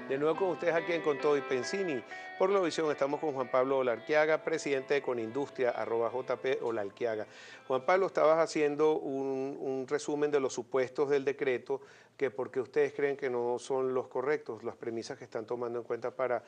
De nuevo con ustedes aquí en Con Todo y Pensini. Por la visión estamos con Juan Pablo Olarquiaga, presidente de Conindustria, @JP Olarquiaga. Juan Pablo, estabas haciendo un resumen de los supuestos del decreto, que porque ustedes creen que no son los correctos, las premisas que están tomando en cuenta para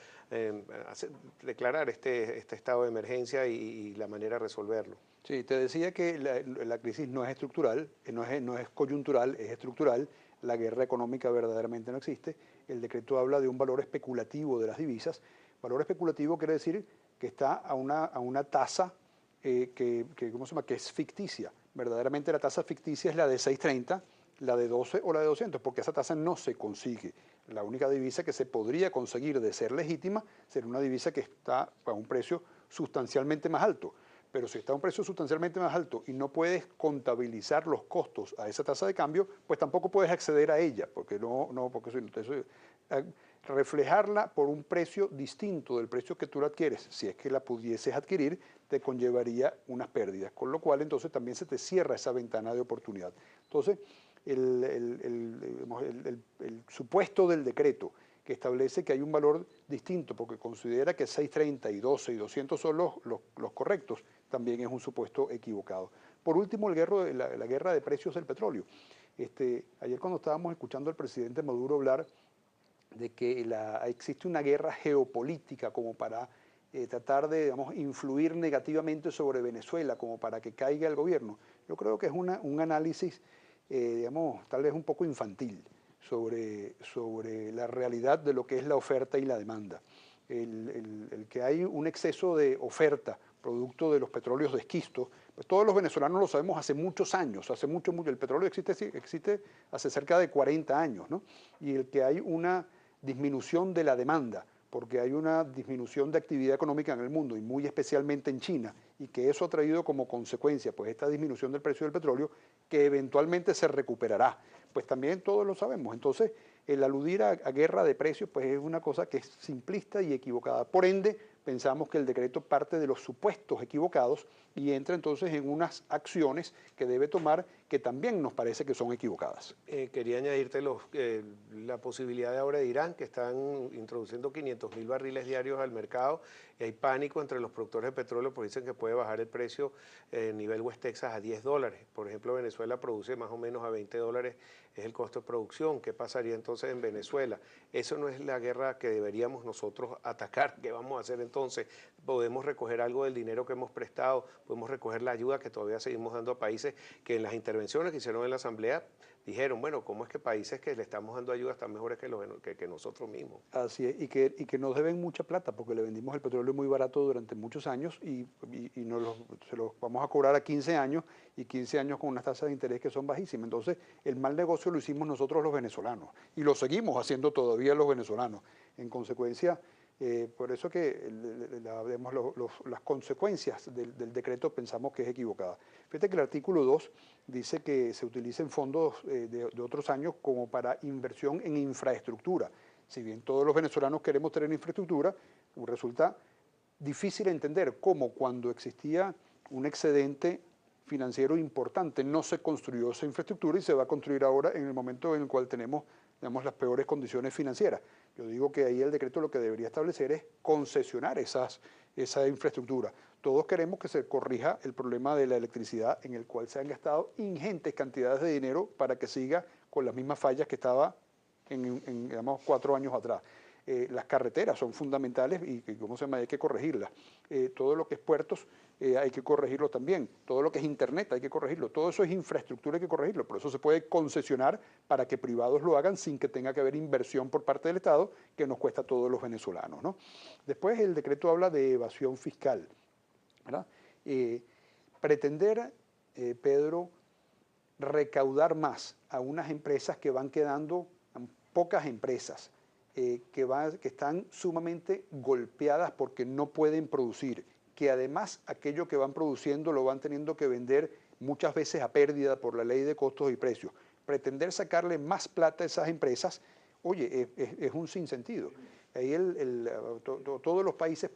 declarar este estado de emergencia y la manera de resolverlo. Sí, te decía que la crisis no es estructural, no es coyuntural, es estructural. La guerra económica verdaderamente no existe. El decreto habla de un valor especulativo de las divisas. Valor especulativo quiere decir que está a una tasa ¿cómo se llama? Que es ficticia. Verdaderamente la tasa ficticia es la de 6.30, la de 12 o la de 200, porque esa tasa no se consigue. La única divisa que se podría conseguir de ser legítima sería una divisa que está a un precio sustancialmente más alto. Pero si está a un precio sustancialmente más alto y no puedes contabilizar los costos a esa tasa de cambio, pues tampoco puedes acceder a ella, porque reflejarla por un precio distinto del precio que tú la adquieres, si es que la pudieses adquirir, te conllevaría unas pérdidas, con lo cual entonces también se te cierra esa ventana de oportunidad. Entonces, el supuesto del decreto que establece que hay un valor distinto porque considera que 6.30 y 12 y 200 son los correctos, también es un supuesto equivocado. Por último, la guerra de precios del petróleo. Ayer cuando estábamos escuchando al presidente Maduro hablar de que existe una guerra geopolítica como para tratar de, digamos, influir negativamente sobre Venezuela, como para que caiga el gobierno, yo creo que es un análisis, digamos, tal vez un poco infantil sobre la realidad de lo que es la oferta y la demanda. El que hay un exceso de oferta producto de los petróleos de esquisto, pues todos los venezolanos lo sabemos hace muchos años, el petróleo existe hace cerca de 40 años, ¿no? Y el que hay una disminución de la demanda, porque hay una disminución de actividad económica en el mundo y muy especialmente en China, y que eso ha traído como consecuencia pues esta disminución del precio del petróleo que eventualmente se recuperará, pues también todos lo sabemos. Entonces, el aludir a guerra de precios pues es una cosa que es simplista y equivocada. Por ende, pensamos que el decreto parte de los supuestos equivocados y entra entonces en unas acciones que debe tomar que también nos parece que son equivocadas. Quería añadirte la posibilidad de ahora de Irán, que están introduciendo 500.000 barriles diarios al mercado, y hay pánico entre los productores de petróleo porque dicen que puede bajar el precio nivel West Texas a $10. Por ejemplo, Venezuela produce más o menos a $20, es el costo de producción. ¿Qué pasaría entonces en Venezuela? Eso no es la guerra que deberíamos nosotros atacar. ¿Qué vamos a hacer entonces? Podemos recoger algo del dinero que hemos prestado, podemos recoger la ayuda que todavía seguimos dando a países que en las intervenciones que hicieron en la Asamblea dijeron, bueno, ¿cómo es que países que le estamos dando ayuda están mejores que nosotros mismos? Así es, y que nos deben mucha plata porque le vendimos el petróleo muy barato durante muchos años y se los vamos a cobrar a 15 años y 15 años con unas tasas de interés que son bajísimas. Entonces, el mal negocio lo hicimos nosotros los venezolanos y lo seguimos haciendo todavía los venezolanos. En consecuencia, por eso que las consecuencias del decreto pensamos que es equivocada. Fíjate que el artículo 2 dice que se utilicen fondos de otros años como para inversión en infraestructura. Si bien todos los venezolanos queremos tener infraestructura, resulta difícil entender cómo cuando existía un excedente financiero importante no se construyó esa infraestructura y se va a construir ahora en el momento en el cual tenemos, digamos, las peores condiciones financieras. Yo digo que ahí el decreto lo que debería establecer es concesionar esa infraestructura. Todos queremos que se corrija el problema de la electricidad en el cual se han gastado ingentes cantidades de dinero para que siga con las mismas fallas que estaba digamos, 4 años atrás. Las carreteras son fundamentales y ¿cómo se llama? Hay que corregirlas. Todo lo que es puertos hay que corregirlo también. Todo lo que es internet hay que corregirlo. Todo eso es infraestructura, hay que corregirlo. Por eso se puede concesionar para que privados lo hagan sin que tenga que haber inversión por parte del Estado que nos cuesta a todos los venezolanos, ¿no? Después el decreto habla de evasión fiscal, ¿verdad? Pretender, Pedro, recaudar más a unas empresas que van quedando, pocas empresas, que están sumamente golpeadas porque no pueden producir, que además aquello que van produciendo lo van teniendo que vender muchas veces a pérdida por la ley de costos y precios. Pretender sacarle más plata a esas empresas, oye, es un sinsentido. Ahí todos los países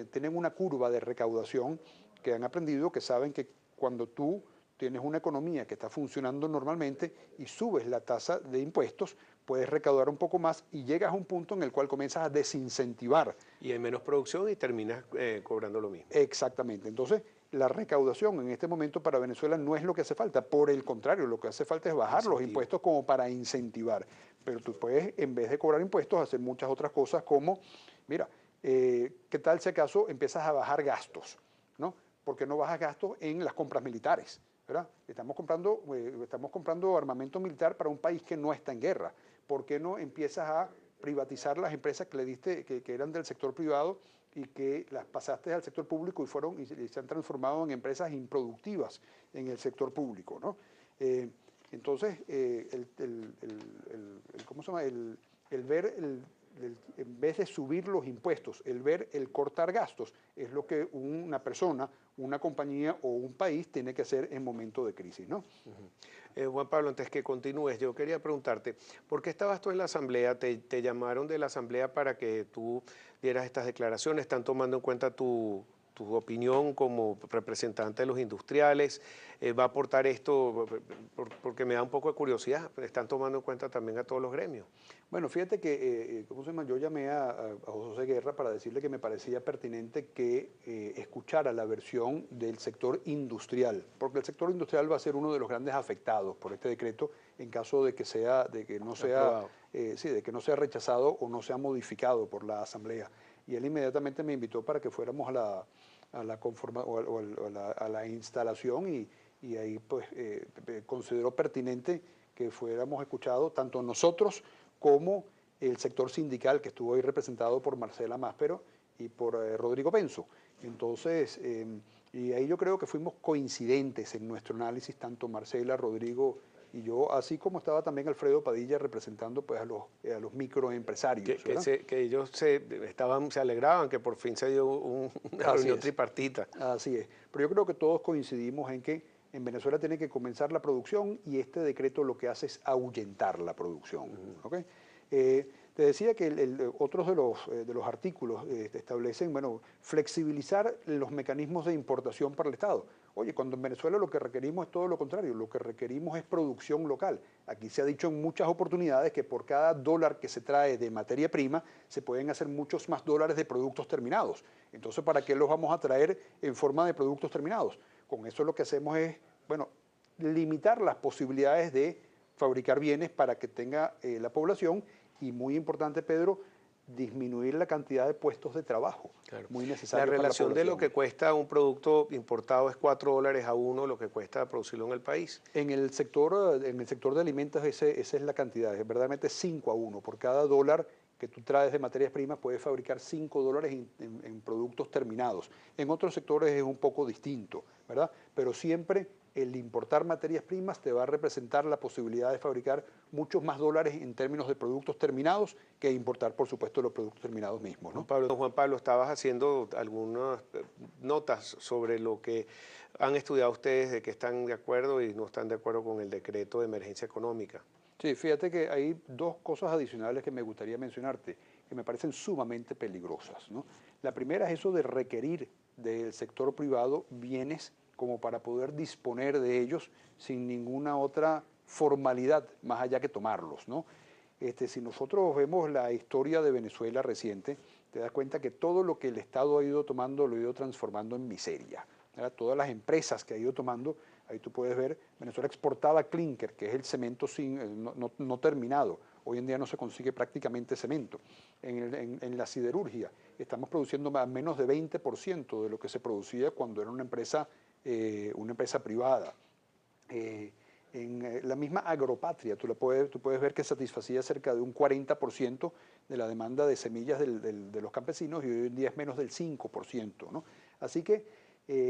tienen una curva de recaudación que han aprendido, que saben que cuando tú tienes una economía que está funcionando normalmente y subes la tasa de impuestos, puedes recaudar un poco más y llegas a un punto en el cual comienzas a desincentivar. Y hay menos producción y terminas cobrando lo mismo. Exactamente. Entonces, la recaudación en este momento para Venezuela no es lo que hace falta. Por el contrario, lo que hace falta es bajar los impuestos como para incentivar. Pero tú puedes, en vez de cobrar impuestos, hacer muchas otras cosas como, mira, ¿qué tal si acaso empiezas a bajar gastos? ¿No? ¿Por qué no bajas gastos en las compras militares? ¿Verdad? Estamos comprando armamento militar para un país que no está en guerra. ¿Por qué no empiezas a privatizar las empresas que le diste, que eran del sector privado y que las pasaste al sector público y se han transformado en empresas improductivas en el sector público, ¿no? Entonces, ¿cómo se llama? El ver, en vez de subir los impuestos, el ver el cortar gastos, es lo que una persona, una compañía o un país tiene que hacer en momento de crisis, ¿no? Juan Pablo, antes que continúes, yo quería preguntarte, ¿por qué estabas tú en la asamblea? ¿Te llamaron de la asamblea para que tú dieras estas declaraciones? ¿Están tomando en cuenta tu opinión como representante de los industriales? ¿Va a aportar esto? Porque me da un poco de curiosidad. ¿Están tomando en cuenta también a todos los gremios? Bueno, fíjate que, ¿cómo se llama? Yo llamé a José Guerra para decirle que me parecía pertinente que escuchara la versión del sector industrial, porque el sector industrial va a ser uno de los grandes afectados por este decreto en caso de que no sea rechazado o no sea modificado por la Asamblea. Y él inmediatamente me invitó para que fuéramos a la instalación y ahí pues consideró pertinente que fuéramos escuchados tanto nosotros como el sector sindical que estuvo ahí representado por Marcela Máspero y por Rodrigo Penso. Entonces, y ahí yo creo que fuimos coincidentes en nuestro análisis, tanto Marcela, Rodrigo y yo, así como estaba también Alfredo Padilla representando pues, a los microempresarios. Que ellos se alegraban que por fin se dio una reunión tripartita. Así es. Pero yo creo que todos coincidimos en que en Venezuela tiene que comenzar la producción y este decreto lo que hace es ahuyentar la producción. ¿Okay? Te decía que otros de los artículos establecen, bueno, flexibilizar los mecanismos de importación para el Estado. Oye, cuando en Venezuela lo que requerimos es todo lo contrario, lo que requerimos es producción local. Aquí se ha dicho en muchas oportunidades que por cada dólar que se trae de materia prima se pueden hacer muchos más dólares de productos terminados. Entonces, ¿para qué los vamos a traer en forma de productos terminados? Con eso lo que hacemos es, bueno, limitar las posibilidades de fabricar bienes para que tenga la población y, muy importante, Pedro, disminuir la cantidad de puestos de trabajo. Claro. Muy necesario. La relación de lo que cuesta un producto importado es 4 dólares a 1 lo que cuesta producirlo en el país. En el sector de alimentos esa es la cantidad, es verdaderamente 5 a 1. Por cada dólar que tú traes de materias primas puedes fabricar 5 dólares en productos terminados. En otros sectores es un poco distinto, ¿verdad? Pero siempre el importar materias primas te va a representar la posibilidad de fabricar muchos más dólares en términos de productos terminados que importar, por supuesto, los productos terminados mismos, ¿no? Juan Pablo, estabas haciendo algunas notas sobre lo que han estudiado ustedes, de que están de acuerdo y no están de acuerdo con el decreto de emergencia económica. Sí, fíjate que hay dos cosas adicionales que me gustaría mencionarte, que me parecen sumamente peligrosas, ¿no? La primera es eso de requerir del sector privado bienes como para poder disponer de ellos sin ninguna otra formalidad más allá que tomarlos, ¿no? Si nosotros vemos la historia de Venezuela reciente, te das cuenta que todo lo que el Estado ha ido tomando lo ha ido transformando en miseria, ¿verdad? Todas las empresas que ha ido tomando, ahí tú puedes ver, Venezuela exportaba clinker, que es el cemento no terminado. Hoy en día no se consigue prácticamente cemento. En la siderurgia estamos produciendo menos de 20% de lo que se producía cuando era una empresa privada. En la misma Agropatria, tú puedes ver que satisfacía cerca de un 40% de la demanda de semillas de los campesinos y hoy en día es menos del 5%, ¿no? Así que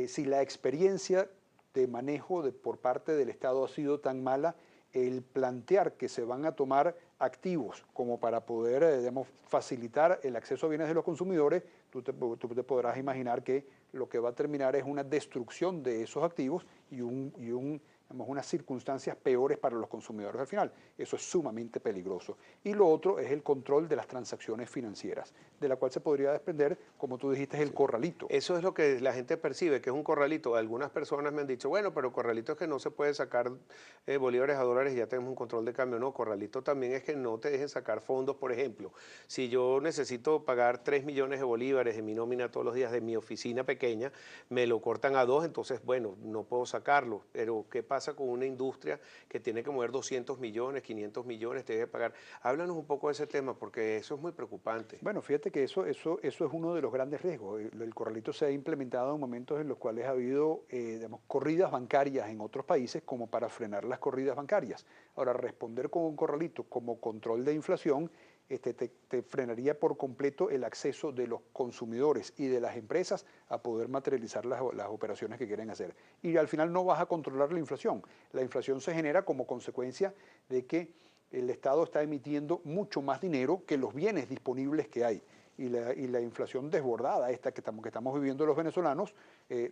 si la experiencia de manejo por parte del Estado ha sido tan mala, el plantear que se van a tomar activos como para poder, digamos, facilitar el acceso a bienes de los consumidores, tú te podrás imaginar que lo que va a terminar es una destrucción de esos activos y unas circunstancias peores para los consumidores al final. Eso es sumamente peligroso. Y lo otro es el control de las transacciones financieras, de la cual se podría desprender, como tú dijiste, el corralito. Eso es lo que la gente percibe, que es un corralito. Algunas personas me han dicho, bueno, pero corralito es que no se puede sacar bolívares a dólares y ya tenemos un control de cambio. No, corralito también es que no te dejen sacar fondos, por ejemplo. Si yo necesito pagar 3 millones de bolívares en mi nómina todos los días de mi oficina pequeña, me lo cortan a 2, entonces, bueno, no puedo sacarlo. Pero, ¿qué pasa con una industria que tiene que mover 200 millones, 500 millones, te debe pagar? Háblanos un poco de ese tema, porque eso es muy preocupante. Bueno, fíjate que eso es uno de los grandes riesgos. El corralito se ha implementado en momentos en los cuales ha habido digamos, corridas bancarias en otros países como para frenar las corridas bancarias. Ahora, responder con un corralito como control de inflación te frenaría por completo el acceso de los consumidores y de las empresas a poder materializar las operaciones que quieren hacer. Y al final no vas a controlar la inflación. La inflación se genera como consecuencia de que el Estado está emitiendo mucho más dinero que los bienes disponibles que hay. Y la inflación desbordada, esta que estamos viviendo los venezolanos,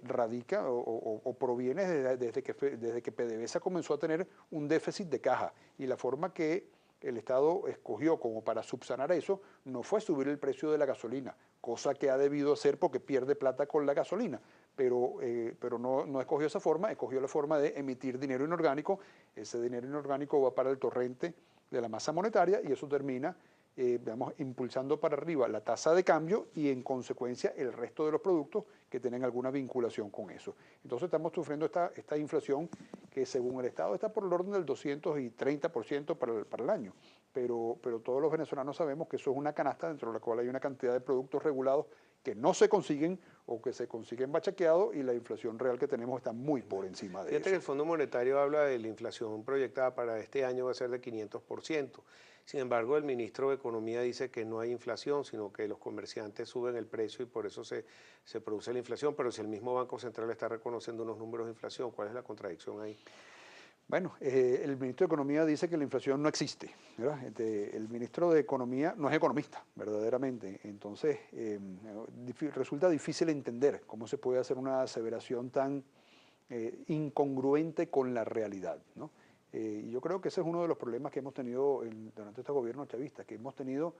radica o proviene desde que PDVSA comenzó a tener un déficit de caja. Y la forma que el Estado escogió como para subsanar eso no fue subir el precio de la gasolina, cosa que ha debido hacer porque pierde plata con la gasolina, pero no escogió esa forma, escogió la forma de emitir dinero inorgánico. Ese dinero inorgánico va para el torrente de la masa monetaria y eso termina digamos, impulsando para arriba la tasa de cambio y en consecuencia el resto de los productos que tienen alguna vinculación con eso. Entonces estamos sufriendo esta inflación que según el Estado está por el orden del 230% para el año, pero todos los venezolanos sabemos que eso es una canasta dentro de la cual hay una cantidad de productos regulados que no se consiguen o que se consiguen bachaqueados y la inflación real que tenemos está muy por encima de Fíjate eso. que el Fondo Monetario habla de la inflación proyectada para este año va a ser de 500%. Sin embargo, el ministro de Economía dice que no hay inflación, sino que los comerciantes suben el precio y por eso se produce la inflación. Pero si el mismo Banco Central está reconociendo unos números de inflación, ¿cuál es la contradicción ahí? Bueno, el ministro de Economía dice que la inflación no existe, ¿verdad? El ministro de Economía no es economista, verdaderamente. Entonces, resulta difícil entender cómo se puede hacer una aseveración tan incongruente con la realidad, ¿no? Y yo creo que ese es uno de los problemas que hemos tenido durante este gobierno chavista, que hemos tenido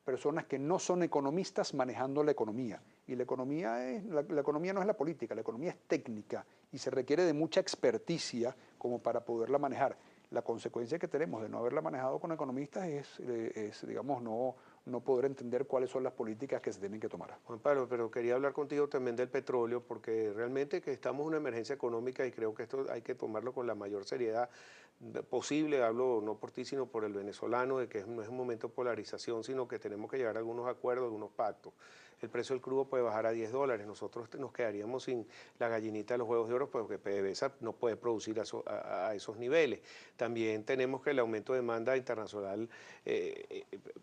personas que no son economistas manejando la economía. Y la economía no es la política, la economía es técnica y se requiere de mucha experticia como para poderla manejar. La consecuencia que tenemos de no haberla manejado con economistas es digamos, no poder entender cuáles son las políticas que se tienen que tomar. Juan Pablo, pero quería hablar contigo también del petróleo, porque realmente que estamos en una emergencia económica y creo que esto hay que tomarlo con la mayor seriedad posible. Hablo no por ti, sino por el venezolano, de que no es un momento de polarización, sino que tenemos que llegar a algunos acuerdos, algunos pactos. El precio del crudo puede bajar a $10. Nosotros nos quedaríamos sin la gallinita de los huevos de oro, porque PDVSA no puede producir a esos niveles. También tenemos que el aumento de demanda internacional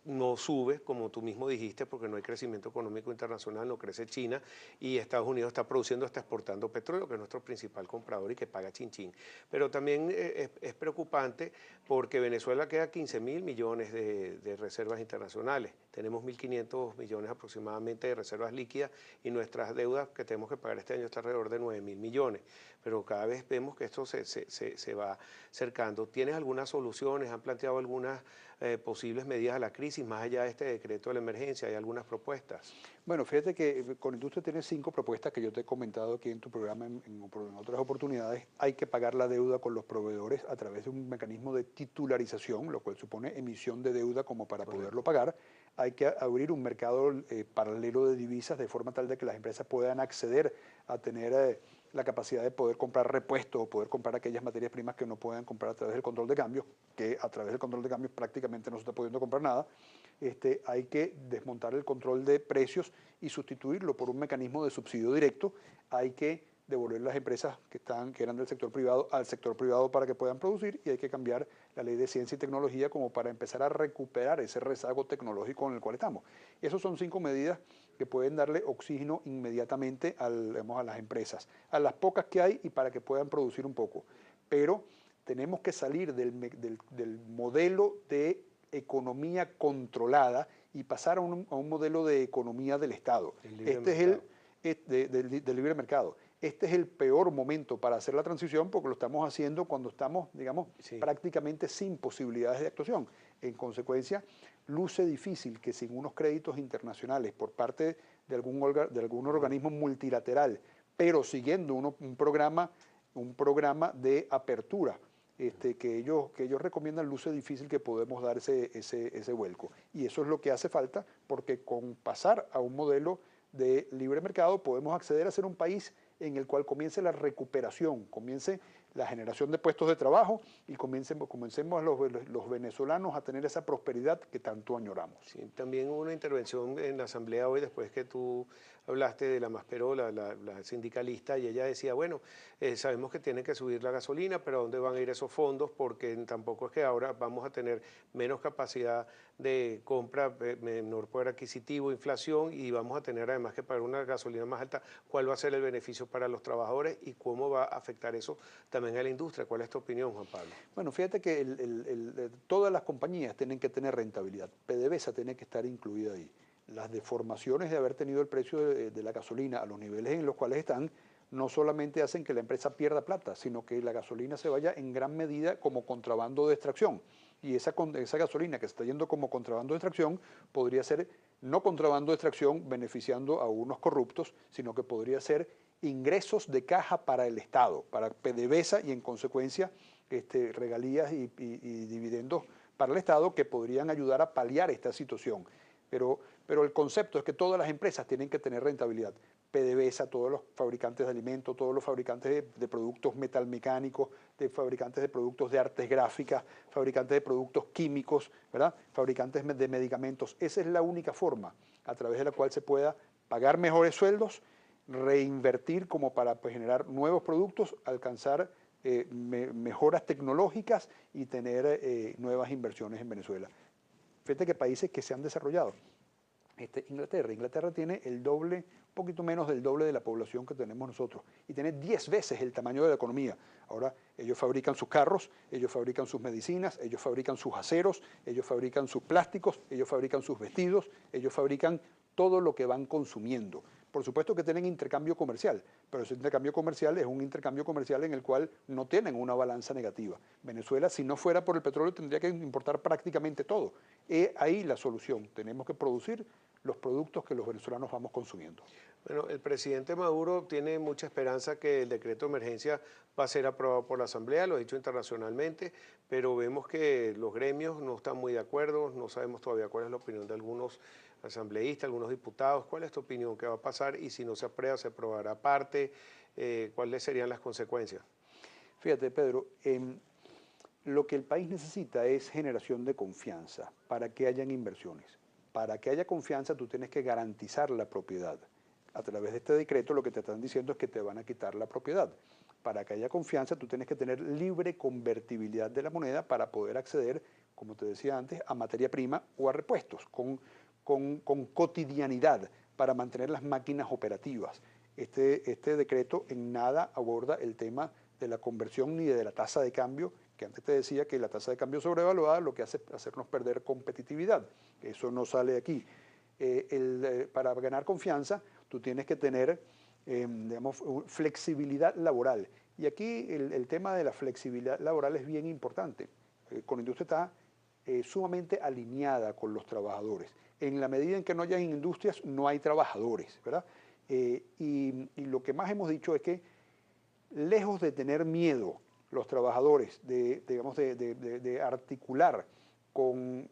no sube, como tú mismo dijiste, porque no hay crecimiento económico internacional, no crece China y Estados Unidos está produciendo, está exportando petróleo, que es nuestro principal comprador y que paga chin chin. Pero también es preocupante porque Venezuela queda 15.000 millones de reservas internacionales. Tenemos 1.500 millones aproximadamente de reservas líquidas y nuestras deudas que tenemos que pagar este año está alrededor de 9.000 millones. Pero cada vez vemos que esto se va acercando. ¿Tienes algunas soluciones? ¿Han planteado algunas posibles medidas a la crisis más allá de este decreto de la emergencia? ¿Hay algunas propuestas? Bueno, fíjate que Conindustria tiene 5 propuestas que yo te he comentado aquí en tu programa en otras oportunidades. Hay que pagar la deuda con los proveedores a través de un mecanismo de titularización, lo cual supone emisión de deuda como para poderlo pagar. Hay que abrir un mercado paralelo de divisas de forma tal de que las empresas puedan acceder a tener la capacidad de poder comprar repuestos o poder comprar aquellas materias primas que no puedan comprar a través del control de cambio, que a través del control de cambio prácticamente no se está pudiendo comprar nada. Hay que desmontar el control de precios y sustituirlo por un mecanismo de subsidio directo. Hay que devolver las empresas que eran del sector privado al sector privado para que puedan producir y hay que cambiar la ley de ciencia y tecnología como para empezar a recuperar ese rezago tecnológico en el cual estamos. Esas son 5 medidas que pueden darle oxígeno inmediatamente a las empresas, a las pocas que hay y para que puedan producir un poco. Pero tenemos que salir del modelo de economía controlada y pasar a un modelo de economía del Estado. Del libre mercado. este es el peor momento para hacer la transición porque lo estamos haciendo cuando estamos, digamos, Sí. prácticamente sin posibilidades de actuación. En consecuencia, luce difícil que sin unos créditos internacionales por parte de algún organismo multilateral, pero siguiendo un programa de apertura que ellos recomiendan, luce difícil que podemos dar ese vuelco. Y eso es lo que hace falta, porque con pasar a un modelo de libre mercado podemos acceder a ser un país en el cual comience la recuperación, comience la generación de puestos de trabajo y comencemos los venezolanos a tener esa prosperidad que tanto añoramos. Sí, también hubo una intervención en la asamblea hoy después que tú hablaste de la Maspero, la sindicalista, y ella decía, bueno, sabemos que tienen que subir la gasolina, pero ¿a dónde van a ir esos fondos? Porque tampoco es que ahora vamos a tener menos capacidad de compra, menor poder adquisitivo, inflación, y vamos a tener además que pagar una gasolina más alta. ¿Cuál va a ser el beneficio para los trabajadores y cómo va a afectar eso también a la industria? ¿Cuál es tu opinión, Juan Pablo? Bueno, fíjate que todas las compañías tienen que tener rentabilidad. PDVSA tiene que estar incluida ahí. Las deformaciones de haber tenido el precio de la gasolina a los niveles en los cuales están, no solamente hacen que la empresa pierda plata, sino que la gasolina se vaya en gran medida como contrabando de extracción. Y esa gasolina que se está yendo como contrabando de extracción podría ser no contrabando de extracción beneficiando a unos corruptos, sino que podría ser ingresos de caja para el Estado, para PDVSA y en consecuencia regalías y dividendos para el Estado que podrían ayudar a paliar esta situación. Pero el concepto es que todas las empresas tienen que tener rentabilidad. PDVSA, todos los fabricantes de alimentos, todos los fabricantes de productos metalmecánicos, de fabricantes de productos de artes gráficas, fabricantes de productos químicos, ¿verdad? Fabricantes de medicamentos. Esa es la única forma a través de la cual se pueda pagar mejores sueldos, reinvertir como para generar nuevos productos, alcanzar mejoras tecnológicas y tener nuevas inversiones en Venezuela. Fíjate que países que se han desarrollado, Inglaterra tiene el doble, un poquito menos del doble de la población que tenemos nosotros y tiene 10 veces el tamaño de la economía. Ahora ellos fabrican sus carros, ellos fabrican sus medicinas, ellos fabrican sus aceros, ellos fabrican sus plásticos, ellos fabrican sus vestidos, ellos fabrican todo lo que van consumiendo. Por supuesto que tienen intercambio comercial, pero ese intercambio comercial es un intercambio comercial en el cual no tienen una balanza negativa. Venezuela, si no fuera por el petróleo, tendría que importar prácticamente todo. Ahí la solución, tenemos que producir los productos que los venezolanos vamos consumiendo. Bueno, el presidente Maduro tiene mucha esperanza que el decreto de emergencia va a ser aprobado por la Asamblea, lo ha dicho internacionalmente, pero vemos que los gremios no están muy de acuerdo, no sabemos todavía cuál es la opinión de algunos asambleístas, algunos diputados. ¿Cuál es tu opinión? ¿Qué va a pasar? Y si no se aprueba, ¿se aprobará aparte? ¿Cuáles serían las consecuencias? Fíjate, Pedro, lo que el país necesita es generación de confianza para que hayan inversiones. Para que haya confianza, tú tienes que garantizar la propiedad. A través de este decreto lo que te están diciendo es que te van a quitar la propiedad. Para que haya confianza, tú tienes que tener libre convertibilidad de la moneda para poder acceder, como te decía antes, a materia prima o a repuestos, con cotidianidad para mantener las máquinas operativas. Este decreto en nada aborda el tema de la conversión ni de la tasa de cambio, que antes te decía que la tasa de cambio sobrevaluada lo que hace es hacernos perder competitividad. Eso no sale aquí. Para ganar confianza, tú tienes que tener, digamos, flexibilidad laboral. Y aquí el tema de la flexibilidad laboral es bien importante. Con la industria está sumamente alineada con los trabajadores. En la medida en que no haya industrias, no hay trabajadores, ¿verdad? Y lo que más hemos dicho es que, lejos de tener miedo los trabajadores de articular con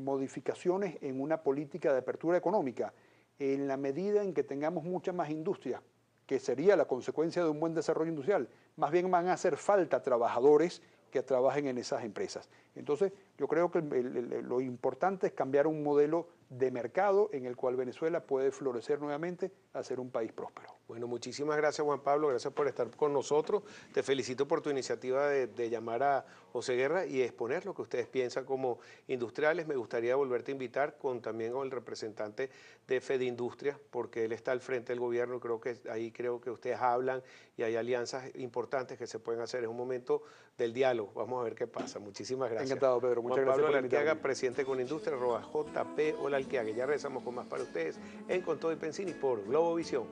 modificaciones en una política de apertura económica, en la medida en que tengamos muchas más industrias, que sería la consecuencia de un buen desarrollo industrial, más bien van a hacer falta trabajadores que trabajen en esas empresas. Entonces, yo creo que lo importante es cambiar un modelo de mercado en el cual Venezuela puede florecer nuevamente a ser un país próspero. Bueno, muchísimas gracias, Juan Pablo, gracias por estar con nosotros. Te felicito por tu iniciativa de llamar a José Guerra y exponer lo que ustedes piensan como industriales. Me gustaría volverte a invitar también con el representante de Fedindustria, porque él está al frente del gobierno. Creo que ustedes hablan y hay alianzas importantes que se pueden hacer. Es un momento del diálogo. Vamos a ver qué pasa. Muchísimas gracias. Encantado, Pedro. Muchas Juan gracias Pablo por invitarme. Olalquiaga, presidente con Industria, @JP Olalquiaga. Ya regresamos con más para ustedes en Con Todo y Pensini por Globovisión.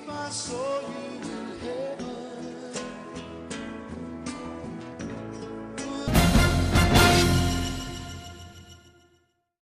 I saw you had